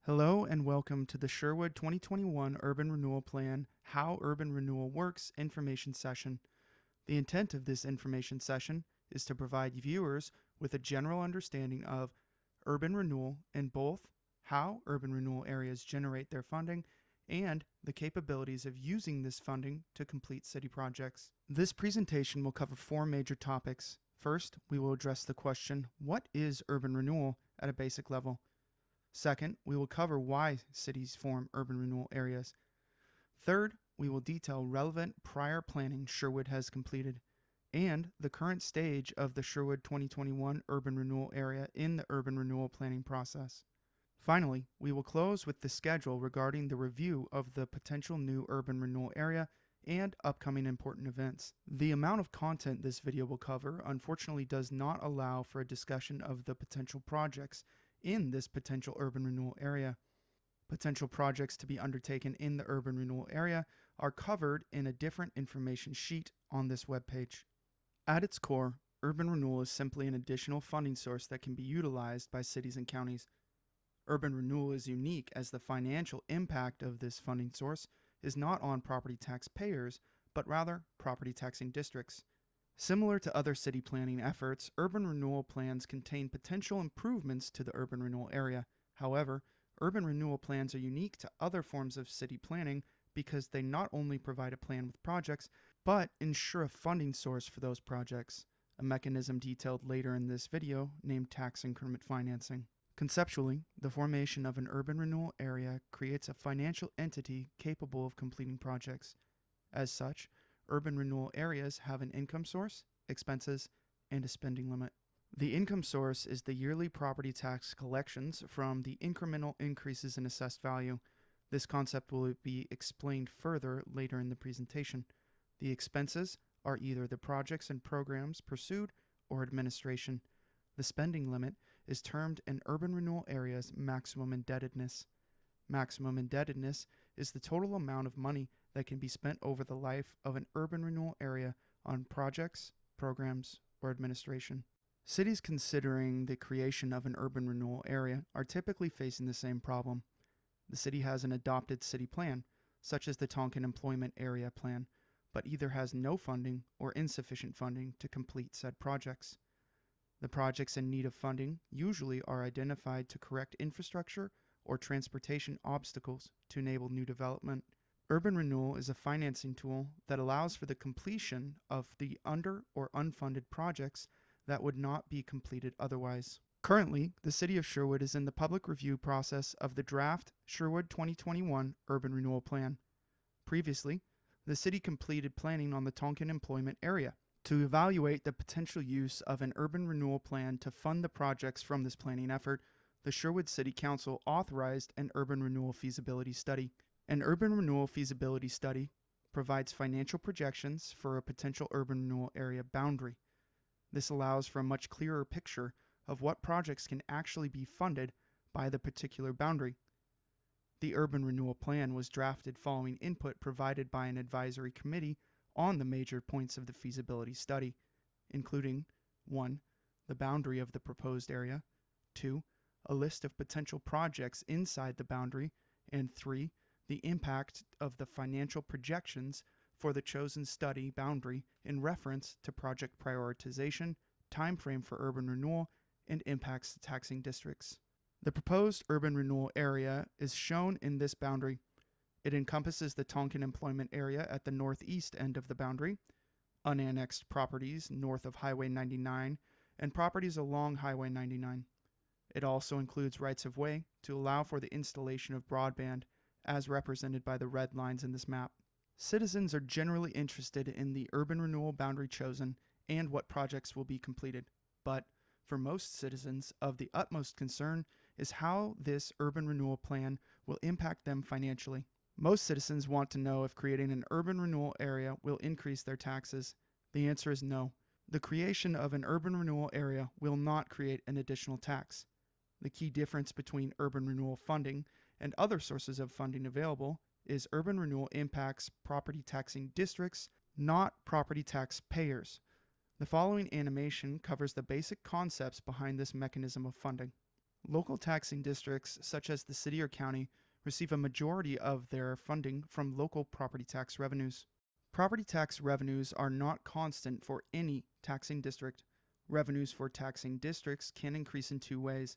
Hello and welcome to the Sherwood 2021 Urban Renewal Plan How Urban Renewal Works information session. The intent of this information session is to provide viewers with a general understanding of urban renewal in both how urban renewal areas generate their funding and the capabilities of using this funding to complete city projects. This presentation will cover four major topics. First, we will address the question, what is urban renewal at a basic level? Second, we will cover why cities form urban renewal areas. Third, we will detail relevant prior planning Sherwood has completed and the current stage of the Sherwood 2021 urban renewal area in the urban renewal planning process. Finally, we will close with the schedule regarding the review of the potential new urban renewal area and upcoming important events. The amount of content this video will cover unfortunately does not allow for a discussion of the potential projects in this potential urban renewal area. Potential projects to be undertaken in the urban renewal area are covered in a different information sheet on this webpage. At its core, urban renewal is simply an additional funding source that can be utilized by cities and counties. Urban renewal is unique as the financial impact of this funding source is not on property tax payers, but rather property taxing districts. Similar to other city planning efforts, urban renewal plans contain potential improvements to the urban renewal area. However, urban renewal plans are unique to other forms of city planning because they not only provide a plan with projects, but ensure a funding source for those projects, a mechanism detailed later in this video named tax increment financing. Conceptually, the formation of an urban renewal area creates a financial entity capable of completing projects. As such, urban renewal areas have an income source, expenses, and a spending limit. The income source is the yearly property tax collections from the incremental increases in assessed value. This concept will be explained further later in the presentation. The expenses are either the projects and programs pursued or administration. The spending limit is termed an urban renewal area's maximum indebtedness. Maximum indebtedness is the total amount of money that can be spent over the life of an urban renewal area on projects, programs, or administration. Cities considering the creation of an urban renewal area are typically facing the same problem. The city has an adopted city plan, such as the Tonkin Employment Area Plan, but either has no funding or insufficient funding to complete said projects. The projects in need of funding usually are identified to correct infrastructure or transportation obstacles to enable new development. Urban renewal is a financing tool that allows for the completion of the under or unfunded projects that would not be completed otherwise. Currently, the City of Sherwood is in the public review process of the draft Sherwood 2021 Urban Renewal Plan. Previously, the city completed planning on the Tonkin Employment Area. To evaluate the potential use of an urban renewal plan to fund the projects from this planning effort, the Sherwood City Council authorized an urban renewal feasibility study. An urban renewal feasibility study provides financial projections for a potential urban renewal area boundary. This allows for a much clearer picture of what projects can actually be funded by the particular boundary. The urban renewal plan was drafted following input provided by an advisory committee on the major points of the feasibility study, including 1. The boundary of the proposed area, 2. A list of potential projects inside the boundary, and 3. The impact of the financial projections for the chosen study boundary in reference to project prioritization, timeframe for urban renewal, and impacts to taxing districts. The proposed urban renewal area is shown in this boundary. It encompasses the Tonkin Employment Area at the northeast end of the boundary, unannexed properties north of Highway 99, and properties along Highway 99. It also includes rights-of-way to allow for the installation of broadband, as represented by the red lines in this map. Citizens are generally interested in the urban renewal boundary chosen and what projects will be completed, but for most citizens, of the utmost concern is how this urban renewal plan will impact them financially. Most citizens want to know if creating an urban renewal area will increase their taxes. The answer is no. The creation of an urban renewal area will not create an additional tax. The key difference between urban renewal funding and other sources of funding available is urban renewal impacts property taxing districts, not property tax payers. The following animation covers the basic concepts behind this mechanism of funding. Local taxing districts, such as the city or county, receive a majority of their funding from local property tax revenues. Property tax revenues are not constant for any taxing district. Revenues for taxing districts can increase in two ways.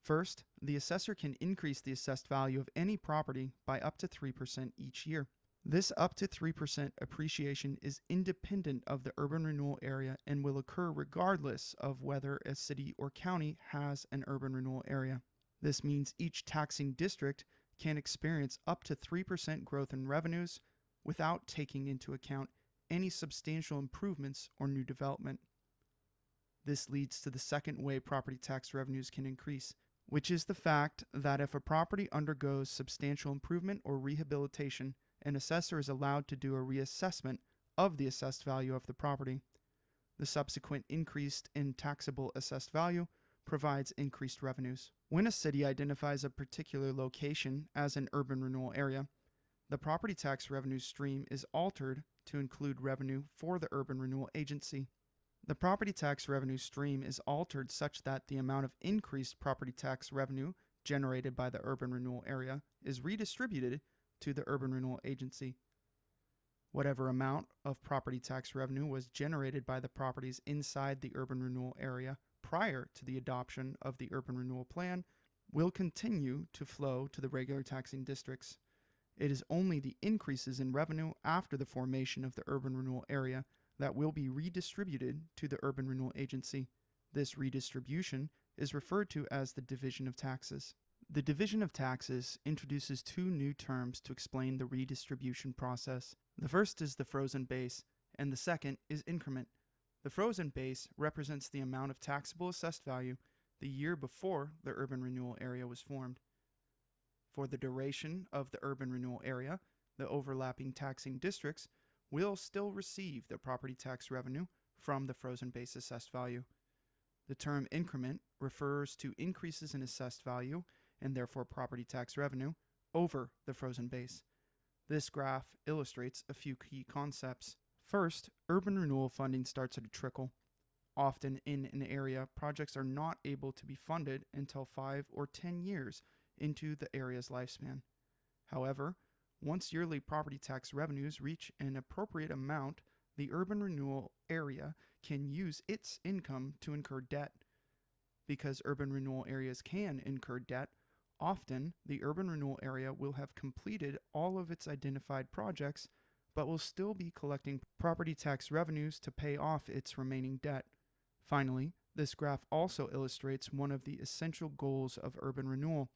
First, the assessor can increase the assessed value of any property by up to 3% each year. This up to 3% appreciation is independent of the urban renewal area and will occur regardless of whether a city or county has an urban renewal area. This means each taxing district can experience up to 3% growth in revenues without taking into account any substantial improvements or new development. This leads to the second way property tax revenues can increase, which is the fact that if a property undergoes substantial improvement or rehabilitation, an assessor is allowed to do a reassessment of the assessed value of the property. The subsequent increase in taxable assessed value provides increased revenues. When a city identifies a particular location as an urban renewal area, the property tax revenue stream is altered to include revenue for the urban renewal agency. The property tax revenue stream is altered such that the amount of increased property tax revenue generated by the urban renewal area is redistributed to the urban renewal agency. Whatever amount of property tax revenue was generated by the properties inside the urban renewal area prior to the adoption of the urban renewal plan will continue to flow to the regular taxing districts. It is only the increases in revenue after the formation of the urban renewal area that will be redistributed to the urban renewal agency. This redistribution is referred to as the division of taxes. The division of taxes introduces two new terms to explain the redistribution process. The first is the frozen base, and the second is increment. The frozen base represents the amount of taxable assessed value the year before the urban renewal area was formed. For the duration of the urban renewal area, the overlapping taxing districts will still receive the property tax revenue from the frozen base assessed value. The term increment refers to increases in assessed value and therefore property tax revenue over the frozen base. This graph illustrates a few key concepts. First, urban renewal funding starts at a trickle. Often in an area, projects are not able to be funded until 5 or 10 years into the area's lifespan. However, once yearly property tax revenues reach an appropriate amount, the urban renewal area can use its income to incur debt. Because urban renewal areas can incur debt, often the urban renewal area will have completed all of its identified projects, but will still be collecting property tax revenues to pay off its remaining debt. Finally, this graph also illustrates one of the essential goals of urban renewal: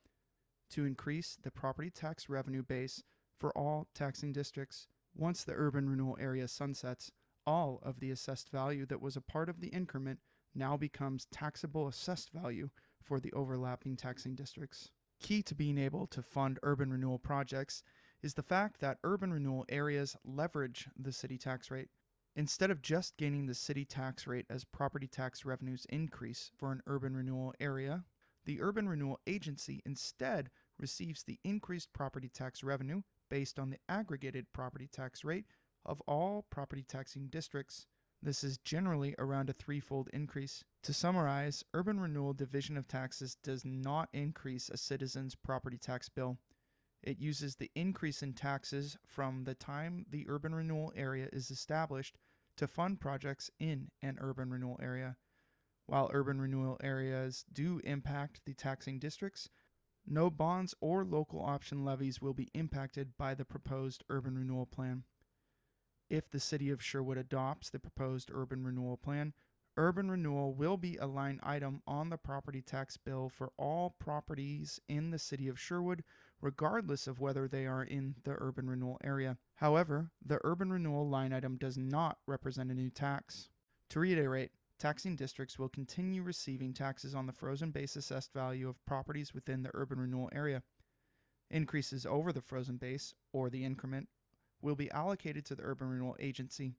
to increase the property tax revenue base for all taxing districts. Once the urban renewal area sunsets, all of the assessed value that was a part of the increment now becomes taxable assessed value for the overlapping taxing districts. Key to being able to fund urban renewal projects is the fact that urban renewal areas leverage the city tax rate. Instead of just gaining the city tax rate as property tax revenues increase for an urban renewal area, the urban renewal agency instead receives the increased property tax revenue based on the aggregated property tax rate of all property taxing districts. This is generally around a threefold increase. To summarize, urban renewal division of taxes does not increase a citizen's property tax bill. It uses the increase in taxes from the time the urban renewal area is established to fund projects in an urban renewal area. While urban renewal areas do impact the taxing districts, no bonds or local option levies will be impacted by the proposed urban renewal plan. If the city of Sherwood adopts the proposed urban renewal plan, urban renewal will be a line item on the property tax bill for all properties in the city of Sherwood, regardless of whether they are in the urban renewal area. However, the urban renewal line item does not represent a new tax. To reiterate, taxing districts will continue receiving taxes on the frozen base assessed value of properties within the urban renewal area. Increases over the frozen base, or the increment, will be allocated to the urban renewal agency.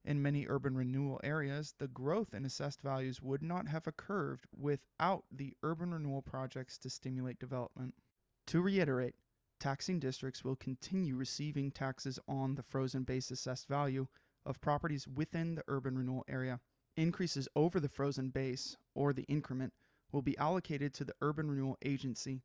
In many urban renewal areas, the growth in assessed values would not have occurred without the urban renewal projects to stimulate development. To reiterate, taxing districts will continue receiving taxes on the frozen base assessed value of properties within the urban renewal area. Increases over the frozen base, or the increment, will be allocated to the Urban Renewal Agency.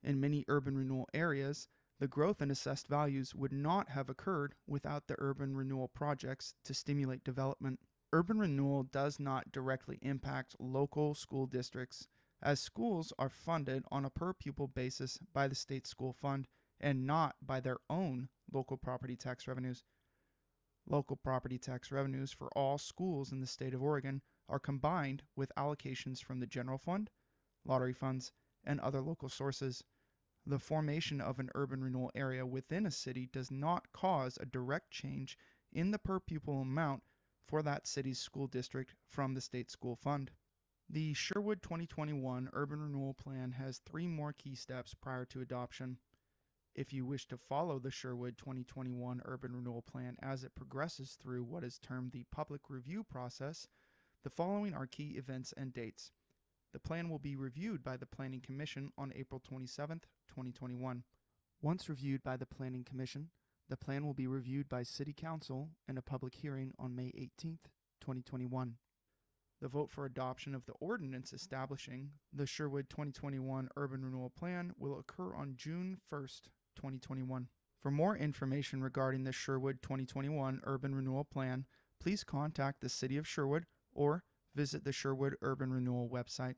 In many urban renewal areas, the growth in assessed values would not have occurred without the urban renewal projects to stimulate development. Urban renewal does not directly impact local school districts, as schools are funded on a per pupil basis by the state school fund and not by their own local property tax revenues. Local property tax revenues for all schools in the state of Oregon are combined with allocations from the general fund, lottery funds, and other local sources. The formation of an urban renewal area within a city does not cause a direct change in the per pupil amount for that city's school district from the state school fund. The Sherwood 2021 Urban Renewal Plan has 3 more key steps prior to adoption. If you wish to follow the Sherwood 2021 Urban Renewal Plan as it progresses through what is termed the public review process, the following are key events and dates. The plan will be reviewed by the Planning Commission on April 27, 2021. Once reviewed by the Planning Commission, the plan will be reviewed by City Council in a public hearing on May 18, 2021. The vote for adoption of the ordinance establishing the Sherwood 2021 Urban Renewal Plan will occur on June 1st, 2021. For more information regarding the Sherwood 2021 Urban Renewal Plan, please contact the City of Sherwood or visit the Sherwood Urban Renewal website.